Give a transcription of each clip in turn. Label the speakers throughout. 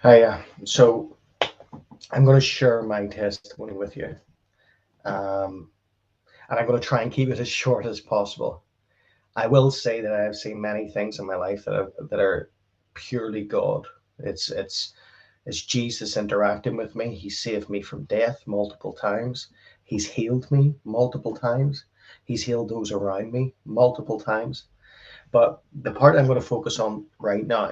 Speaker 1: Hi, so I'm going to share my testimony with you, um, and I'm going to try and keep it as short as possible. I will say that I have seen many things in my life that are purely God. It's Jesus interacting with me. He saved me from death multiple times. He's healed me multiple times. He's healed those around me multiple times. But the part I'm going to focus on right now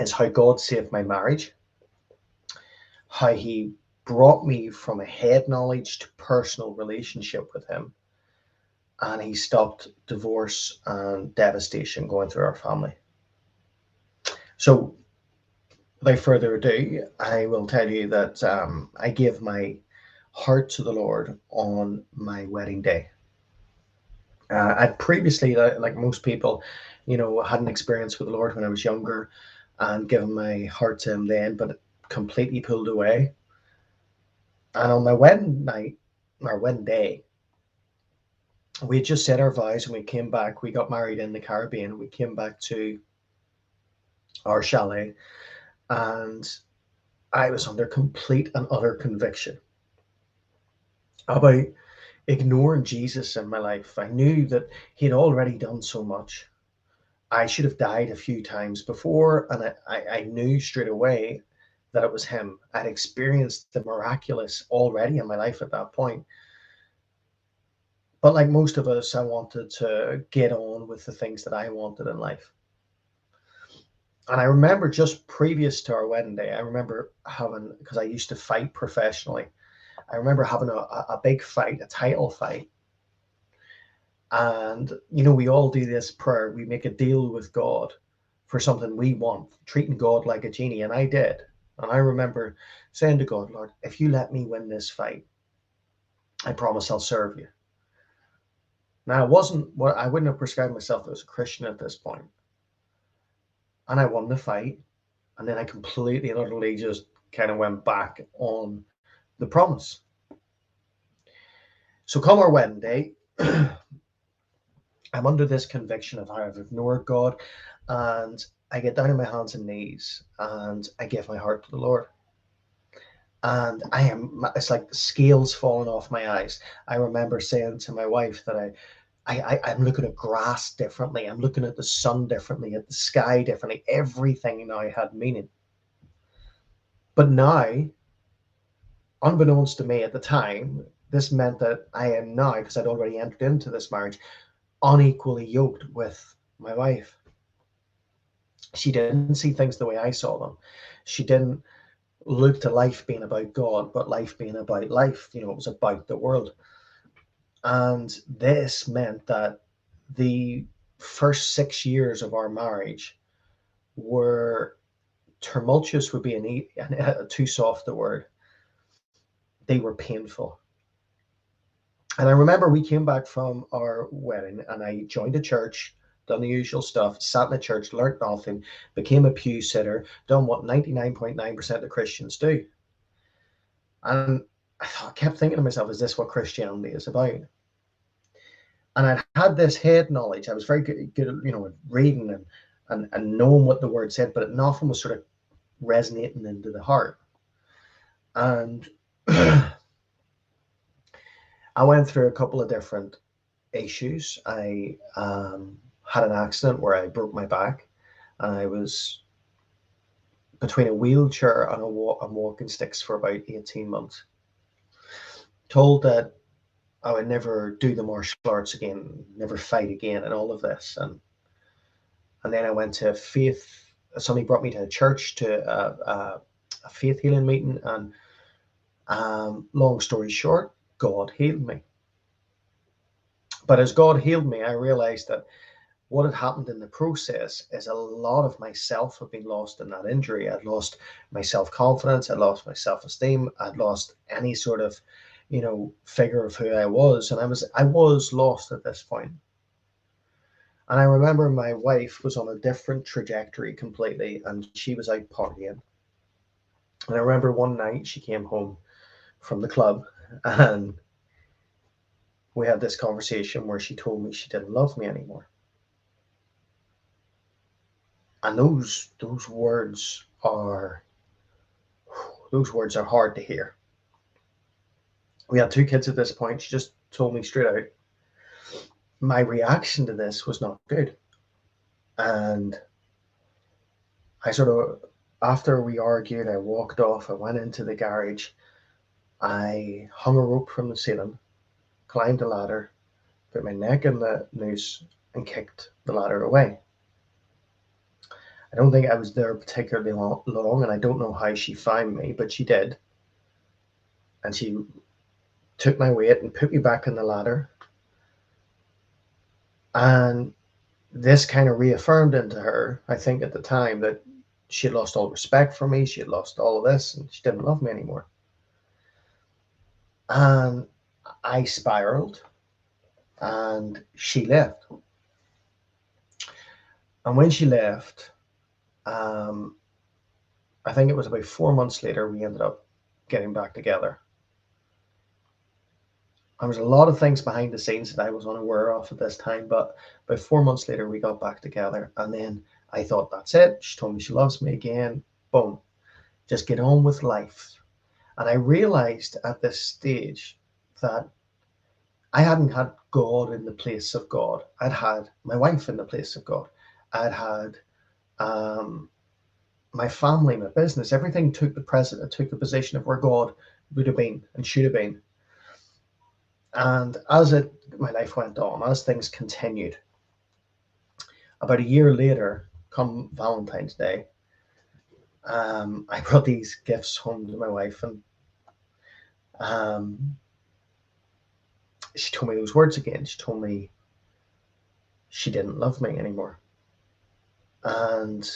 Speaker 1: is how God saved my marriage, how he brought me from a head knowledge to personal relationship with him, and he stopped divorce and devastation going through our family. So without further ado, I will tell you that I gave my heart to the Lord on my wedding day. I'd previously, like most people, had an experience with the Lord when I was younger and given my heart to him then, but it completely pulled away. And on my wedding night, our wedding day, we had just said our vows and we came back. We got married in the Caribbean. We came back to our chalet, and I was under complete and utter conviction about ignoring Jesus in my life. I knew that he'd already done so much. I should have died a few times before, and I knew straight away that it was him. I'd experienced the miraculous already in my life at that point. But like most of us, I wanted to get on with the things that I wanted in life. And I remember just previous to our wedding day, I remember having, because I used to fight professionally, I remember having a big fight, a title fight. And, we all do this prayer. We make a deal with God for something we want, treating God like a genie. And I did. And I remember saying to God, Lord, if you let me win this fight, I promise I'll serve you. Now, I wouldn't have prescribed myself as a Christian at this point. And I won the fight. And then I completely and utterly just kind of went back on the promise. So come our wedding day, I'm under this conviction of how I've ignored God, and I get down on my hands and knees and I give my heart to the Lord. And it's like the scales falling off my eyes. I remember saying to my wife that I'm looking at grass differently. I'm looking at the sun differently, at the sky differently. Everything now had meaning. But now, unbeknownst to me at the time, this meant that I am now, because I'd already entered into this marriage, unequally yoked with my wife. She didn't see things the way I saw them. She didn't look to life being about God, but life being about life. It was about the world. And this meant that the first 6 years of our marriage were tumultuous, would be too soft a word. They were painful. And I remember we came back from our wedding and I joined a church, done the usual stuff, sat in the church, learnt nothing, became a pew sitter, done what 99.9% of Christians do. And I kept thinking to myself, is this what Christianity is about? And I'd had this head knowledge. I was very good at, at reading and knowing what the word said, but nothing was sort of resonating into the heart. And I went through a couple of different issues. I had an accident where I broke my back, and I was between a wheelchair and walking sticks for about 18 months. Told that I would never do the martial arts again, never fight again, and all of this. And then I went to faith. Somebody brought me to a church to a faith healing meeting, and long story short, God healed me. But as God healed me, I realized that what had happened in the process is a lot of myself had been lost in that injury. I'd lost my self-confidence, I'd lost my self-esteem, I'd lost any sort of, figure of who I was. And I was lost at this point. And I remember my wife was on a different trajectory completely, and she was out partying. And I remember one night she came home from the club, and we had this conversation where she told me she didn't love me anymore. And those words are, those words are hard to hear. We had 2 kids at this point. She just told me straight out. My reaction to this was not good. And I sort of, after we argued, I walked off. I went into the garage. I hung a rope from the ceiling, climbed the ladder, put my neck in the noose, and kicked the ladder away. I don't think I was there particularly long, and I don't know how she found me, but she did. And she took my weight and put me back in the ladder. And this kind of reaffirmed into her, I think at the time, that she had lost all respect for me, she had lost all of this, and she didn't love me anymore. And I spiraled, and she left. And when she left, I think it was about 4 months later, we ended up getting back together. There was a lot of things behind the scenes that I was unaware of at this time, but about 4 months later, we got back together. And then I thought, that's it. She told me she loves me again. Boom. Just get on with life. And I realized at this stage that I hadn't had God in the place of God. I'd had my wife in the place of God. I'd had my family, my business, everything took the precedent, took the position of where God would have been and should have been. And as my life went on, as things continued, about a year later, come Valentine's Day, I brought these gifts home to my wife, and she told me those words again. She told me she didn't love me anymore. And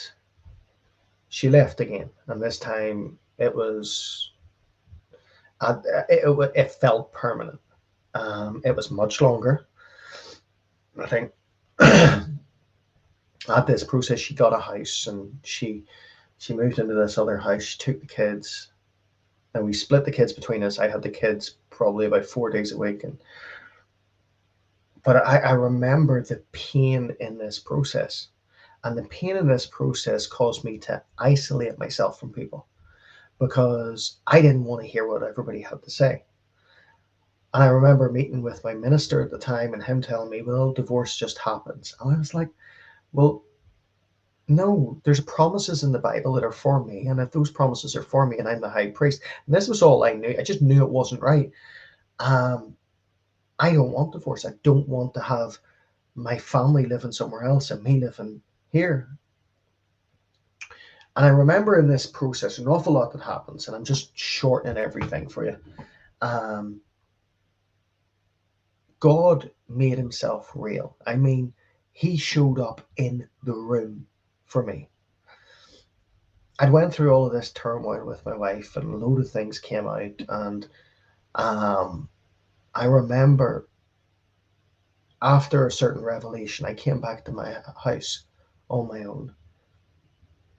Speaker 1: she left again. And this time it felt permanent. It was much longer. I think at this process, she got a house, and she moved into this other house. She took the kids, and we split the kids between us. I had the kids probably about 4 days a week, but I remember the pain in this process, and the pain in this process caused me to isolate myself from people, because I didn't want to hear what everybody had to say. And I remember meeting with my minister at the time, and him telling me, well, divorce just happens. And I was like, well, no, there's promises in the Bible that are for me. And if those promises are for me and I'm the high priest, and this was all I knew, I just knew it wasn't right. I don't want divorce. I don't want to have my family living somewhere else and me living here. And I remember in this process, an awful lot that happens, and I'm just shortening everything for you. God made himself real. I mean, he showed up in the room for me. I'd went through all of this turmoil with my wife, and a load of things came out. And I remember after a certain revelation, I came back to my house on my own.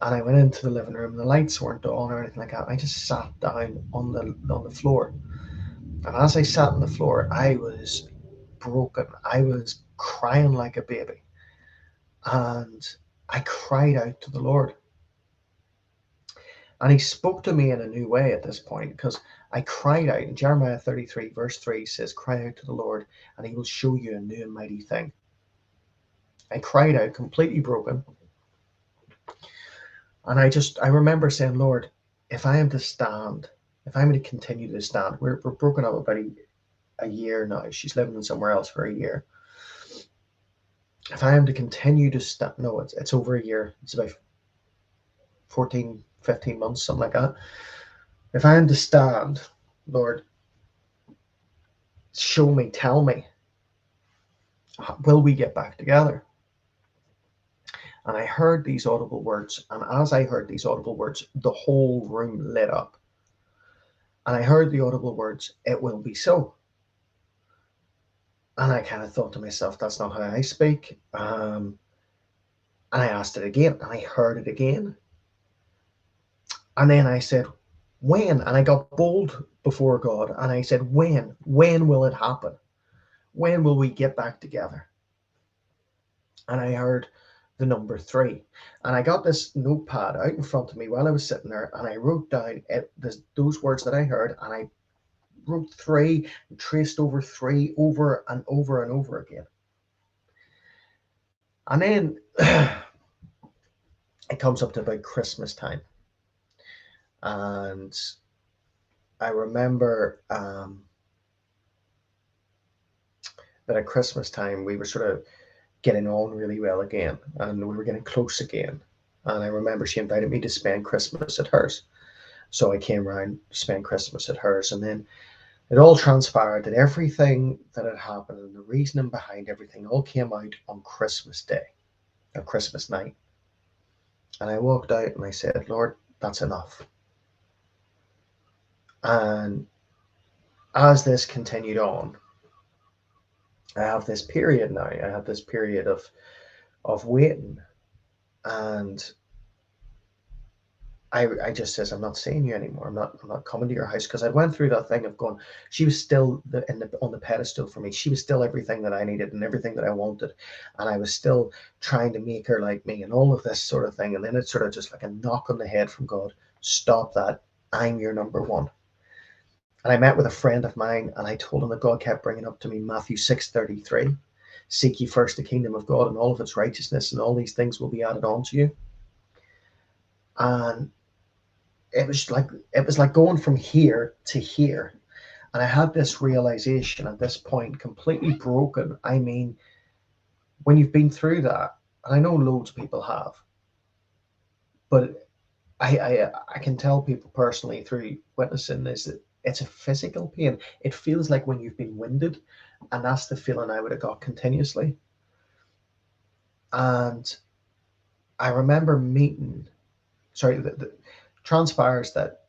Speaker 1: And I went into the living room. The lights weren't on or anything like that. I just sat down on the floor. And as I sat on the floor, I was broken. I was crying like a baby. And I cried out to the Lord. And he spoke to me in a new way at this point, because I cried out. In Jeremiah 33, verse 3 says, cry out to the Lord, and he will show you a new and mighty thing. I cried out, completely broken. And I remember saying, Lord, if I am to stand, if I'm to continue to stand, we're broken up about a year now. She's living somewhere else for a year. If I am to continue to stand, no, it's over a year. It's about 14, 15 months, something like that. If I am to stand, Lord, show me, tell me, will we get back together? And I heard these audible words. And as I heard these audible words, the whole room lit up. And I heard the audible words, it will be so. And I kind of thought to myself, that's not how I speak. And I asked it again, and I heard it again. And then I said, when? And I got bold before God. And I said, when? When will it happen? When will we get back together? And I heard the number 3. And I got this notepad out in front of me while I was sitting there, and I wrote down those words that I heard, and I wrote 3 and traced over 3 over and over and over again. And then it comes up to about Christmas time. And I remember that at Christmas time we were sort of getting on really well again, and we were getting close again. And I remember she invited me to spend Christmas at hers. So I came around to spend Christmas at hers. And then it all transpired that everything that had happened and the reasoning behind everything all came out on Christmas Day, on Christmas night. And I walked out and I said, Lord, that's enough. And as this continued on, I have this period now. I have this period of waiting. And I just says, I'm not seeing you anymore. I'm not coming to your house, because I went through that thing of going, she was still on the pedestal for me. She was still everything that I needed and everything that I wanted. And I was still trying to make her like me and all of this sort of thing. And then it's sort of just like a knock on the head from God. Stop that. I'm your number 1. And I met with a friend of mine, and I told him that God kept bringing up to me Matthew 6:33. Seek ye first the kingdom of God and all of its righteousness, and all these things will be added on to you. And it was like going from here to here. And I had this realization at this point, completely broken. I mean, when you've been through that, and I know loads of people have, but I can tell people personally through witnessing this that it's a physical pain. It feels like when you've been winded, and that's the feeling I would have got continuously. And I remember the transpires that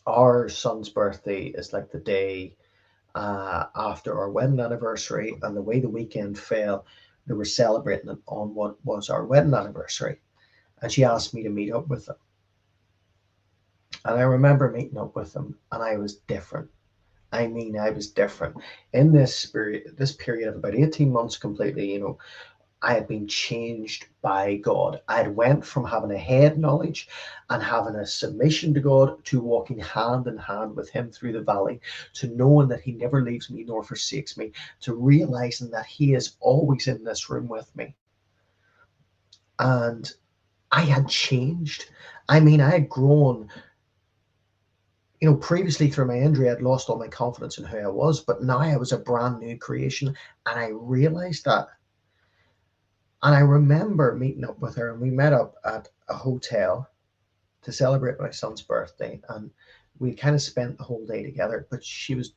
Speaker 1: our son's birthday is like the day after our wedding anniversary, and the way the weekend fell, they were celebrating it on what was our wedding anniversary. And she asked me to meet up with them. And I remember meeting up with them, and I was different. I mean, I was different. In this period of about 18 months completely, I had been changed by God. I had went from having a head knowledge and having a submission to God to walking hand in hand with him through the valley, to knowing that he never leaves me nor forsakes me, to realizing that he is always in this room with me. And I had changed. I mean, I had grown. Previously through my injury, I'd lost all my confidence in who I was, but now I was a brand new creation, and I realized that. And I remember meeting up with her, and we met up at a hotel to celebrate my son's birthday, and we kind of spent the whole day together. But she was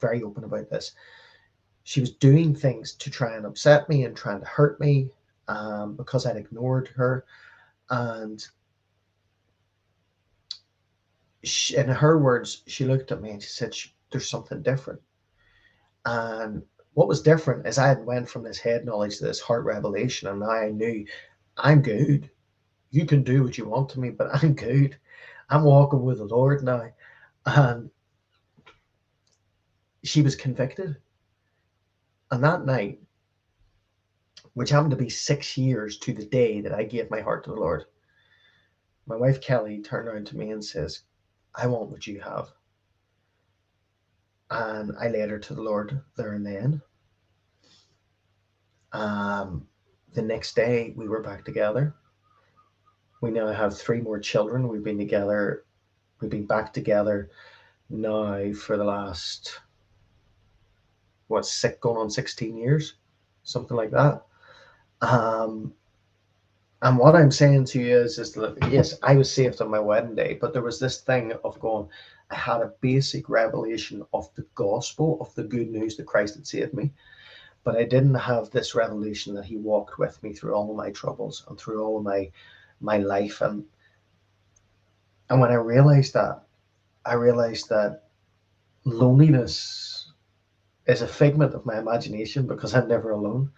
Speaker 1: very open about this. She was doing things to try and upset me and trying to hurt me, because I'd ignored her. And in her words, she looked at me and she said, there's something different. And what was different is I had went from this head knowledge to this heart revelation, and now I knew I'm good. You can do what you want to me, but I'm good. I'm walking with the Lord now. And she was convicted. And that night, which happened to be 6 years to the day that I gave my heart to the Lord, my wife Kelly turned around to me and says, I want what you have. And I led her to the Lord there and then. The next day, we were back together. We now have 3 more children. We've been back together now for the last, going on 16 years, something like that. And what I'm saying to you is that, yes, I was saved on my wedding day, but there was this thing of going, I had a basic revelation of the gospel, of the good news that Christ had saved me. But I didn't have this revelation that he walked with me through all of my troubles and through all of my life. And when I realized that loneliness is a figment of my imagination, because I'm never alone.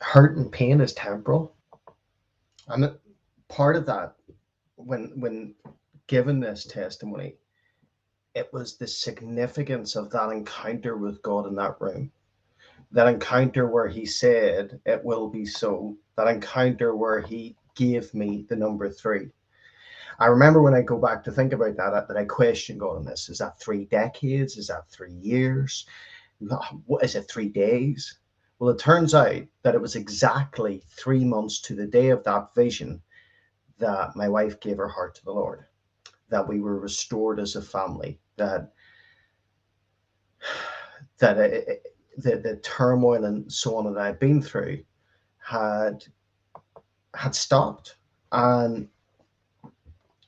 Speaker 1: Hurt and pain is temporal. And part of that, when given this testimony, it was the significance of that encounter with God in that room. that encounter where he said, "It will be so," that encounter where he gave me the number three. I remember when I go back to think about that I question God on this. Is that 3 decades? Is that 3 years? What is it, 3 days? Well, it turns out that it was exactly 3 months to the day of that vision that my wife gave her heart to the Lord, that we were restored as a family, that the turmoil and so on that I'd been through had stopped. And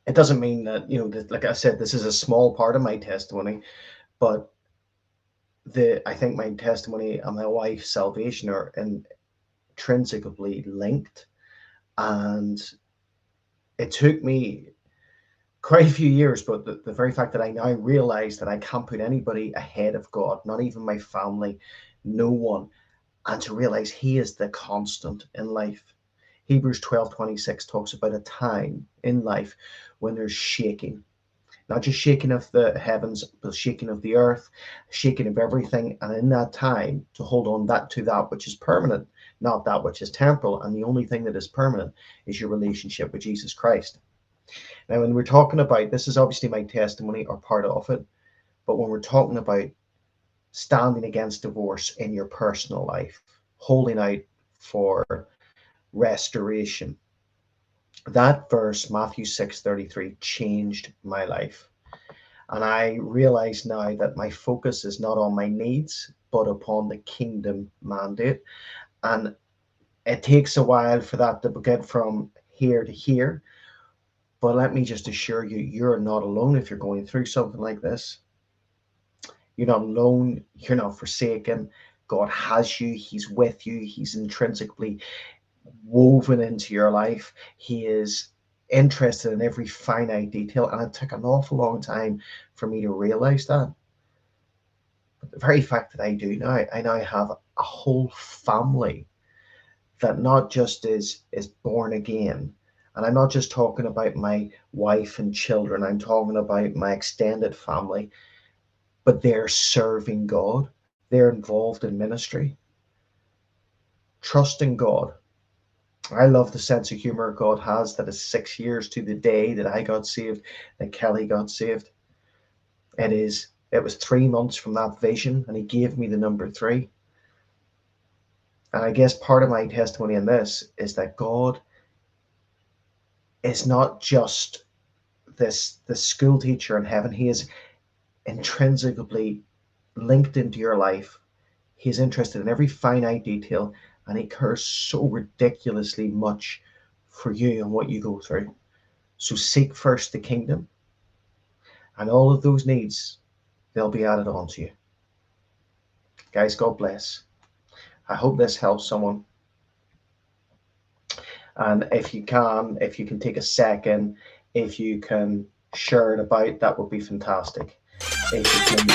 Speaker 1: it doesn't mean that, that, like I said, this is a small part of my testimony, but I think my testimony and my wife's salvation are intrinsically linked. And it took me quite a few years, but the very fact that I now realize that I can't put anybody ahead of God, not even my family, no one, and to realize He is the constant in life. Hebrews 12:26 talks about a time in life when there's shaking, not just shaking of the heavens, but shaking of the earth, shaking of everything. And in that time, to hold on to that which is permanent, not that which is temporal. And the only thing that is permanent is your relationship with Jesus Christ. Now, when we're talking about, this is obviously my testimony or part of it, but when we're talking about standing against divorce in your personal life, holding out for restoration, that verse, Matthew 6:33, changed my life. And I realize now that my focus is not on my needs, but upon the kingdom mandate. And it takes a while for that to get from here to here. But let me just assure you, you're not alone if you're going through something like this. You're not alone. You're not forsaken. God has you. He's with you. He's intrinsically woven into your life. He is interested in every finite detail. And it took an awful long time for me to realize that. But the very fact that I do now, I now have a whole family that not just is born again. And I'm not just talking about my wife and children, I'm talking about my extended family, but they're serving God. They're involved in ministry, trusting God. I love the sense of humor God has, that is 6 years to the day that I got saved, that Kelly got saved. It was 3 months from that vision, and He gave me the number three. And I guess part of my testimony in this is that God is not just the school teacher in heaven. He is intrinsically linked into your life. He's interested in every finite detail, and He cares so ridiculously much for you and what you go through. So seek first the kingdom, and all of those needs, they'll be added on to you. Guys, God bless. I hope this helps someone. And if you can take a second, if you can share it about, that would be fantastic. If you can